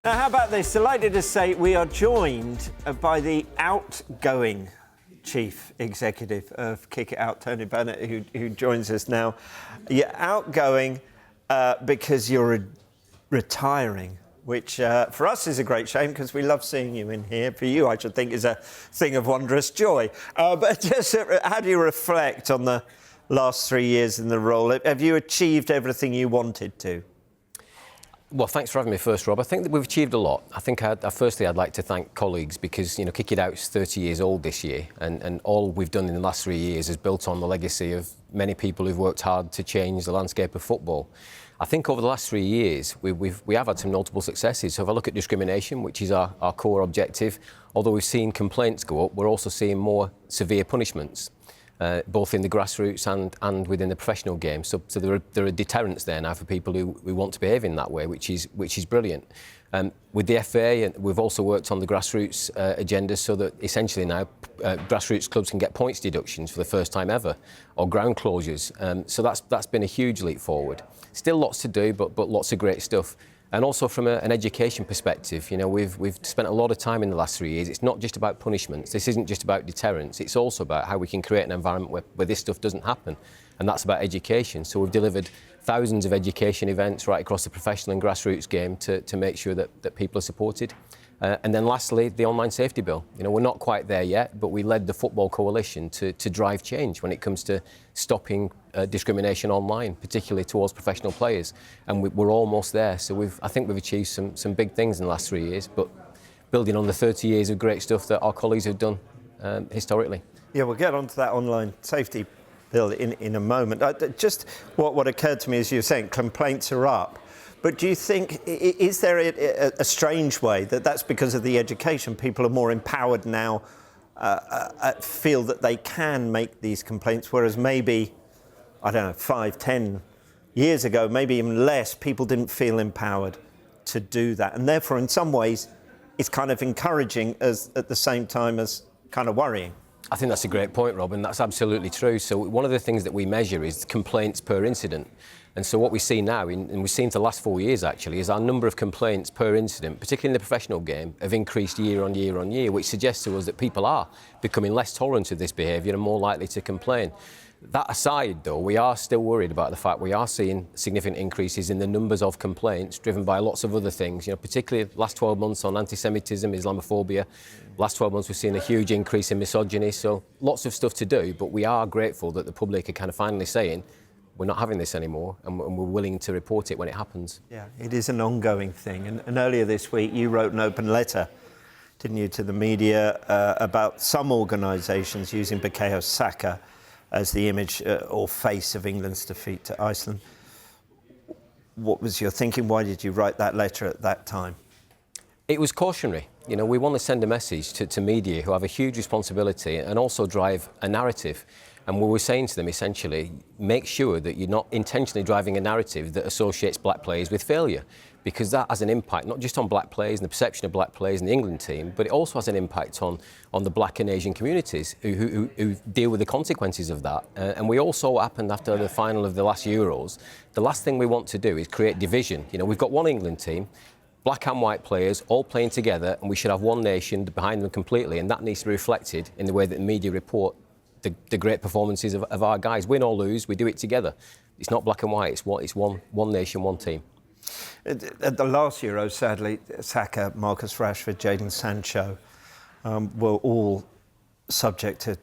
Now, how about this? Delighted to say we are joined by the outgoing Chief Executive of Kick It Out, Tony Burnett, who joins us now. You're outgoing because you're retiring, which for us is a great shame because we love seeing you in here. For you, I should think, is a thing of wondrous joy. But just how do you reflect on the last 3 years in the role? Have you achieved everything you wanted to? Well, thanks for having me first, Rob. I think that we've achieved a lot. I think firstly I'd like to thank colleagues because, Kick It Out's 30 years old this year, and all we've done in the last 3 years is built on the legacy of many people who've worked hard to change the landscape of football. I think over the last 3 years we have had some notable successes. So if I look at discrimination, which is our core objective, although we've seen complaints go up, we're also seeing more severe punishments. Both in the grassroots and within the professional game. So there are deterrents there now for people who want to behave in that way, which is brilliant. With the FA, we've also worked on the grassroots agenda so that essentially now grassroots clubs can get points deductions for the first time ever, or ground closures. So that's been a huge leap forward. Still lots to do, but lots of great stuff. And also from an education perspective, we've spent a lot of time in the last 3 years. It's not just about punishments. This isn't just about deterrence. It's also about how we can create an environment where this stuff doesn't happen. And that's about education. So we've delivered thousands of education events right across the professional and grassroots game to make sure that people are supported. And then lastly, the online safety bill. We're not quite there yet, but we led the Football Coalition to drive change when it comes to stopping discrimination online, particularly towards professional players. And we're almost there. So I think we've achieved some big things in the last 3 years, but building on the 30 years of great stuff that our colleagues have done historically. Yeah, we'll get onto that online safety bill in a moment. Just what occurred to me as you were saying, complaints are up. But do you think, is there a strange way that's because of the education? People are more empowered now, feel that they can make these complaints, whereas maybe, 5, 10 years ago, maybe even less, people didn't feel empowered to do that. And therefore, in some ways, it's kind of encouraging at the same time as kind of worrying. I think that's a great point, Rob, and that's absolutely true. So one of the things that we measure is complaints per incident. And so what we see now, and we've seen for the last 4 years actually, is our number of complaints per incident, particularly in the professional game, have increased year on year on year, which suggests to us that people are becoming less tolerant of this behaviour and more likely to complain. That aside, though, we are still worried about the fact we are seeing significant increases in the numbers of complaints driven by lots of other things, particularly the last 12 months on anti-Semitism, Islamophobia. Last 12 months we've seen a huge increase in misogyny, so lots of stuff to do, but we are grateful that the public are kind of finally saying, we're not having this anymore, and we're willing to report it when it happens. Yeah, it is an ongoing thing. And earlier this week, you wrote an open letter, didn't you, to the media about some organisations using Bukayo Saka as the image or face of England's defeat to Iceland. What was your thinking? Why did you write that letter at that time? It was cautionary. We want to send a message to media who have a huge responsibility and also drive a narrative. And we were saying to them, essentially, make sure that you're not intentionally driving a narrative that associates black players with failure, because that has an impact not just on black players and the perception of black players in the England team, but it also has an impact on the black and Asian communities who deal with the consequences of that. And we also happened after the final of the last Euros, the last thing we want to do is create division. We've got one England team, black and white players all playing together, and we should have one nation behind them completely, and that needs to be reflected in the way that the media report the great performances of our guys. Win or lose, we do it together. It's not black and white, it's one nation, one team. At the last Euro, sadly, Saka, Marcus Rashford, Jadon Sancho were all subject to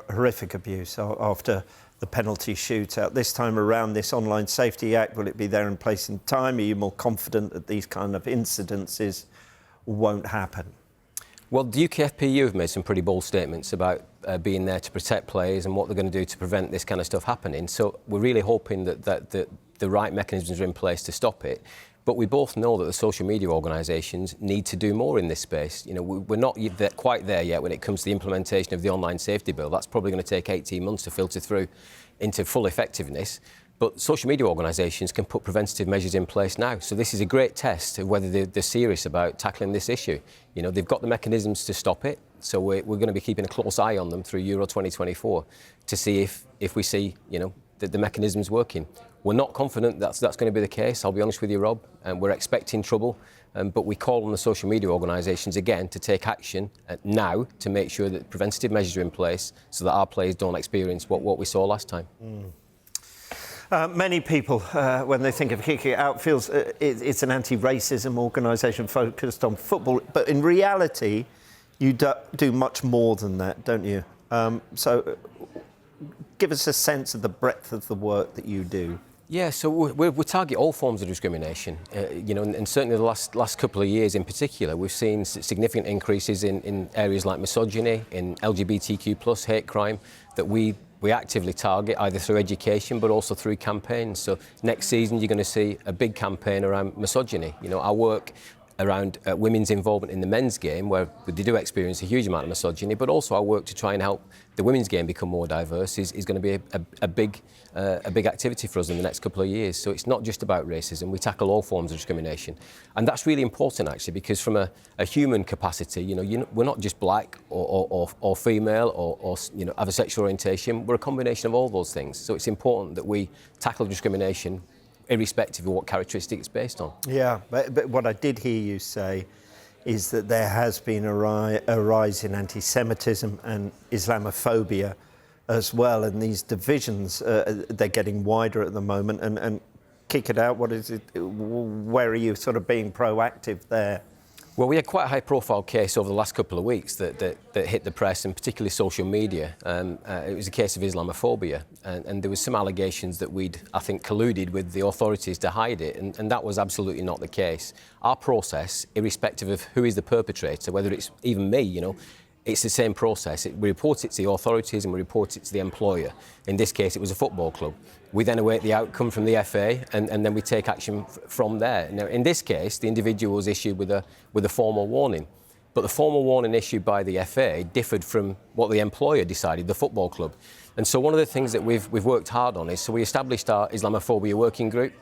horrific abuse after the penalty shootout. This time around, this Online Safety Act, will it be there in place in time? Are you more confident that these kind of incidences won't happen? Well, the UKFPU have made some pretty bold statements about being there to protect players and what they're going to do to prevent this kind of stuff happening. So we're really hoping that the right mechanisms are in place to stop it. But we both know that the social media organisations need to do more in this space. We're not quite there yet when it comes to the implementation of the Online Safety Bill. That's probably going to take 18 months to filter through into full effectiveness. But social media organisations can put preventative measures in place now. So this is a great test of whether they're serious about tackling this issue. They've got the mechanisms to stop it. So we're going to be keeping a close eye on them through Euro 2024 to see if we see, the mechanisms working. We're not confident that's going to be the case, I'll be honest with you, Rob. We're expecting trouble, but we call on the social media organisations again to take action now to make sure that preventative measures are in place so that our players don't experience what we saw last time. Many people, when they think of Kick It Out, feels it's an anti-racism organisation focused on football, but in reality, you do much more than that, don't you? So give us a sense of the breadth of the work that you do. Yeah, so we target all forms of discrimination, and certainly the last couple of years in particular, we've seen significant increases in areas like misogyny, in LGBTQ+ hate crime, that we actively target either through education but also through campaigns. So next season you're going to see a big campaign around misogyny. Our work around women's involvement in the men's game, where they do experience a huge amount of misogyny, but also our work to try and help the women's game become more diverse is going to be a big activity for us in the next couple of years. So it's not just about racism, we tackle all forms of discrimination. And that's really important actually, because from a human capacity, we're not just black or female or have a sexual orientation, we're a combination of all those things. So it's important that we tackle discrimination irrespective of what characteristic it's based on. Yeah, but what I did hear you say is that there has been a rise in anti-Semitism and Islamophobia as well, and these divisions, they're getting wider at the moment, and Kick It Out, what is it? Where are you sort of being proactive there? Well, we had quite a high-profile case over the last couple of weeks that hit the press and particularly social media. It was a case of Islamophobia, and there was some allegations that we'd, I think, colluded with the authorities to hide it, and that was absolutely not the case. Our process, irrespective of who is the perpetrator, whether it's even me, it's the same process. We report it to the authorities and we report it to the employer. In this case, it was a football club. We then await the outcome from the FA and then we take action from there. Now, in this case, the individual was issued with a formal warning. But the formal warning issued by the FA differed from what the employer decided, the football club. And so one of the things that we've worked hard on is, so we established our Islamophobia working group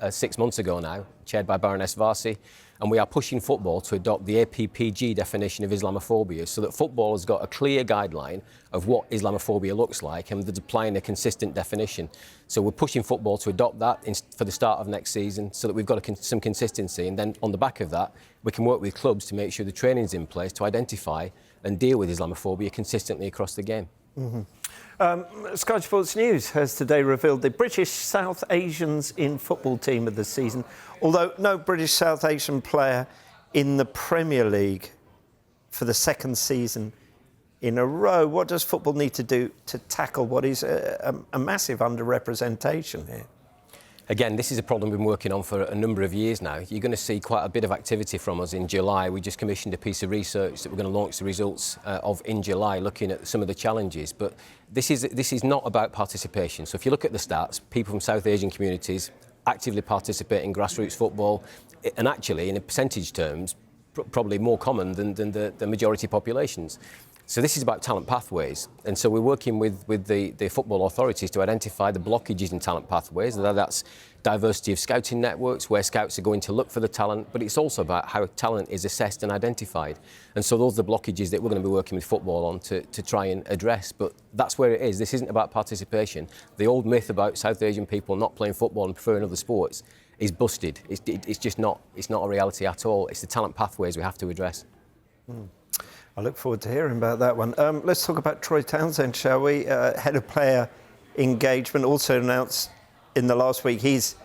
6 months ago now, chaired by Baroness Varsi, and we are pushing football to adopt the APPG definition of Islamophobia so that football has got a clear guideline of what Islamophobia looks like and they're applying a consistent definition. So we're pushing football to adopt that for the start of next season so that we've got some consistency, and then on the back of that we can work with clubs to make sure the training's in place to identify and deal with Islamophobia consistently across the game. Mm-hmm. Sky Sports News has today revealed the British South Asians in football team of the season, although no British South Asian player in the Premier League for the second season in a row. What does football need to do to tackle what is a massive underrepresentation here? Again, this is a problem we've been working on for a number of years now. You're going to see quite a bit of activity from us in July. We just commissioned a piece of research that we're going to launch the results of in July, looking at some of the challenges. But this is not about participation. So if you look at the stats, people from South Asian communities actively participate in grassroots football, and actually, in percentage terms, probably more common than the majority populations. So this is about talent pathways, and so we're working with the football authorities to identify the blockages in talent pathways. That's diversity of scouting networks, where scouts are going to look for the talent, but it's also about how talent is assessed and identified. And so those are the blockages that we're going to be working with football on to try and address. But that's where it is. This isn't about participation. The old myth about South Asian people not playing football and preferring other sports is busted. It's just not. It's not a reality at all. It's the talent pathways we have to address. I look forward to hearing about that one. Let's talk about Troy Townsend, shall we? Head of player engagement also announced in the last week he's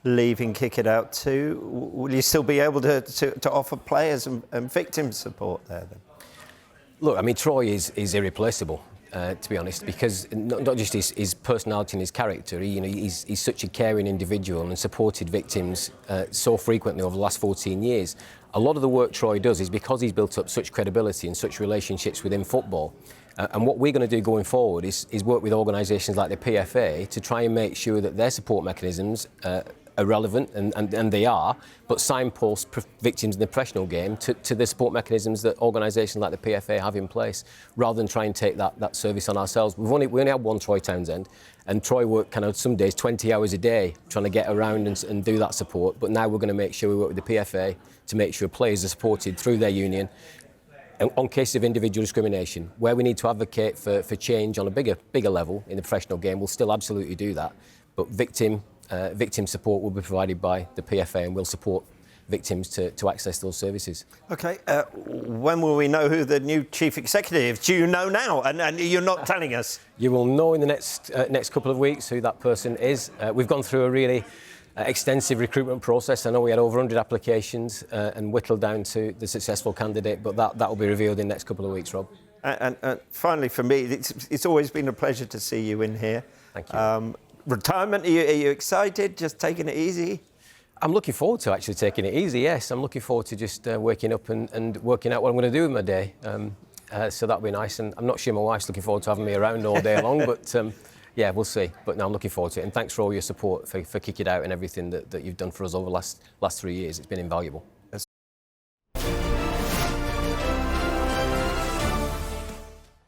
leaving Kick It Out too. Will you still be able to offer players and victim support there then? Look, I mean, Troy is irreplaceable. To be honest, because not just his personality and his character, he's such a caring individual and supported victims so frequently over the last 14 years. A lot of the work Troy does is because he's built up such credibility and such relationships within football. And what we're going to do going forward is work with organisations like the PFA to try and make sure that their support mechanisms are relevant, and they are, but signpost victims in the professional game to the support mechanisms that organisations like the PFA have in place, rather than try and take that service on ourselves. We only had one Troy Townsend, and Troy worked kind of some days 20 hours a day trying to get around and do that support, but now we're going to make sure we work with the PFA to make sure players are supported through their union. And on cases of individual discrimination, where we need to advocate for change on a bigger level in the professional game, we'll still absolutely do that. But victim victim support will be provided by the PFA, and we'll support victims to access those services. OK, when will we know who the new chief executive is? Do you know now? And you're not telling us? You will know in the next couple of weeks who that person is. We've gone through a really extensive recruitment process. I know we had over 100 applications and whittled down to the successful candidate, but that will be revealed in the next couple of weeks, Rob. And finally, for me, it's always been a pleasure to see you in here. Thank you. Retirement, are you excited? Just taking it easy? I'm looking forward to actually taking it easy, yes. I'm looking forward to just waking up and working out what I'm going to do with my day. So that'll be nice. And I'm not sure my wife's looking forward to having me around all day long, but yeah, we'll see. But no, I'm looking forward to it. And thanks for all your support for Kick It Out and everything that you've done for us over the last 3 years. It's been invaluable.